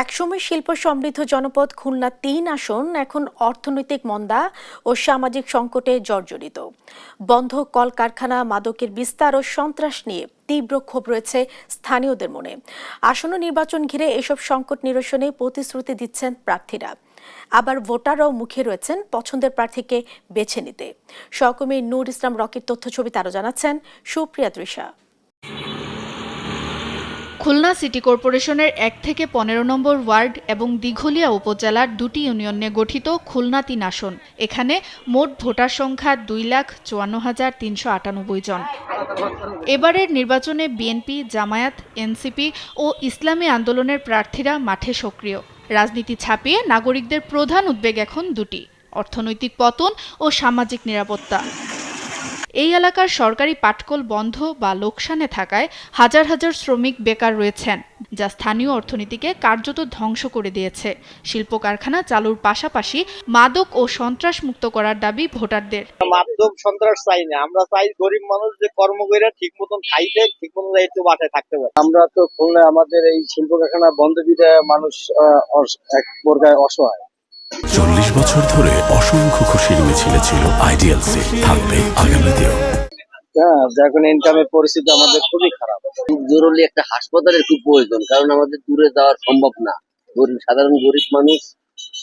একসময় শিল্প সমৃদ্ধ জনপদ খুলনা ৩ আসন এখন অর্থনৈতিক মন্দা ও সামাজিক সংকটে জর্জরিত। বন্ধ কলকারখানা, মাদকের বিস্তার ও সন্ত্রাস নিয়ে তীব্র ক্ষোভ রয়েছে স্থানীয়দের মনে। আসন্ন নির্বাচন ঘিরে এসব সংকট নিরসনে প্রতিশ্রুতি দিচ্ছেন প্রার্থীরা। আবার ভোটাররাও মুখে রয়েছেন পছন্দের প্রার্থীকে বেছে নিতে। সহকর্মী নূর ইসলাম রকির তথ্যছবিতে আরও জানাচ্ছেন সুপ্রিয়া তৃষা। খুলনা সিটি কর্পোরেশনের ১ থেকে ১৫ নম্বর ওয়ার্ড এবং দিঘলিয়া উপজেলার ২টি ইউনিয়ন নিয়ে গঠিত খুলনা ৩ আসন। এখানে মোট ভোটার সংখ্যা ২,৫৪,৩৯৮ জন। এবারের নির্বাচনে বিএনপি, জামায়াত, এনসিপি ও ইসলামী আন্দোলনের প্রার্থীরা মাঠে সক্রিয়। রাজনীতি ছাপিয়ে নাগরিকদের প্রধান উদ্বেগ এখন দুটি: অর্থনৈতিক পতন ও সামাজিক নিরাপত্তা। এই এলাকার সরকারি পাটকল বন্ধ বা লোকসানে থাকায় হাজার হাজার শ্রমিক বেকার রয়েছেন, যা স্থানীয় অর্থনীতিকে কার্যত ধ্বংস করে দিয়েছে। শিল্প কারখানা চালুর পাশাপাশি মাদক ও সন্ত্রাস মুক্ত করার দাবি ভোটারদের। মাদক সন্ত্রাস চাই না, আমরা চাই গরিব মানুষ যে কর্ম করে ঠিক মতন খাইতে, ঠিক মতন একটু বাসায় থাকতে পারে। আমরা তো খুলনা আমাদের এই শিল্প কারখানা বন্ধ দিতে মানুষ এক প্রকার অসহায়। ৪০ বছর ধরে অসংখ্য খুশির মিছিলে ছিল আইডিয়ালসে, থাকবে আগামীতেও। হ্যাঁ, এখন ইনকামের পরিস্থিতি আমাদের খুবই খারাপ। জরুরি একটা হাসপাতালের খুব প্রয়োজন, কারণ আমাদের দূরে যাওয়া সম্ভব না। সাধারণ গরিব মানুষ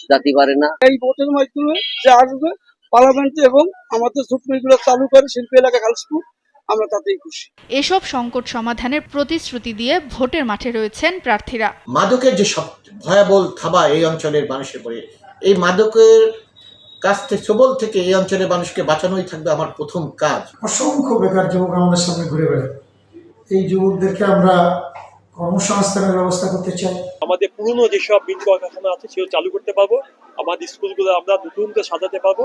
যেতে পারে না। এই ভোটের মাধ্যমে যে আসবে পার্লামেন্টে এবং আমাদের সুপ্রিমগুলো চালু করে শিল্প এলাকা খালসপুর, আমরা তাতেই খুশি। এসব সংকট সমাধানের প্রতিশ্রুতি দিয়ে ভোটের মাঠে রয়েছেন প্রার্থীরা। মাদকের যে সব ভয়াবহ থাবা এই অঞ্চলের মানুষের পরে, এই মাদকের কাছ থেকে সবল থেকে এই অঞ্চলের মানুষকে বাঁচানোই থাকবে আমার প্রথম কাজ। অসংখ্য বেকার যুবক আমাদের সামনে ঘুরে বেড়ায়। এই যুবকদেরকে আমরা কর্মসংস্থানের ব্যবস্থা করতে চাই। আমাদের পুরনো যেসব বিল কলকারখানা আছে সেগুলো চালু করতে পারবো, আমাদের স্কুলগুলো আমরা নতুন করে সাজাতে পারবো,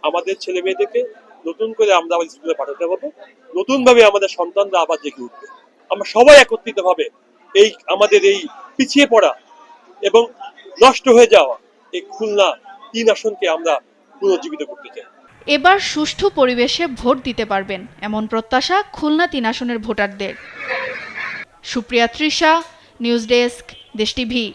আমাদের ছেলে মেয়েদেরকে নতুন করে আমরা আমাদের স্কুলে পাঠাতে পারবো, নতুন ভাবে আমাদের সন্তানরা আবার জেগে উঠবে। আমরা সবাই একত্রিত ভাবে এই আমাদের এই পিছিয়ে পড়া এবং নষ্ট হয়ে যাওয়া এই খুলনা ৩ আসনকে আমরা পুনর্জীবিত করতে চাই। এবার সুষ্ঠু পরিবেশে ভোট দিতে পারবেন এমন প্রত্যাশা খুলনা ৩ আসনের ভোটারদের। সুপ্রিয়া তৃষা, নিউজ ডেস্ক, দেশ টিভি।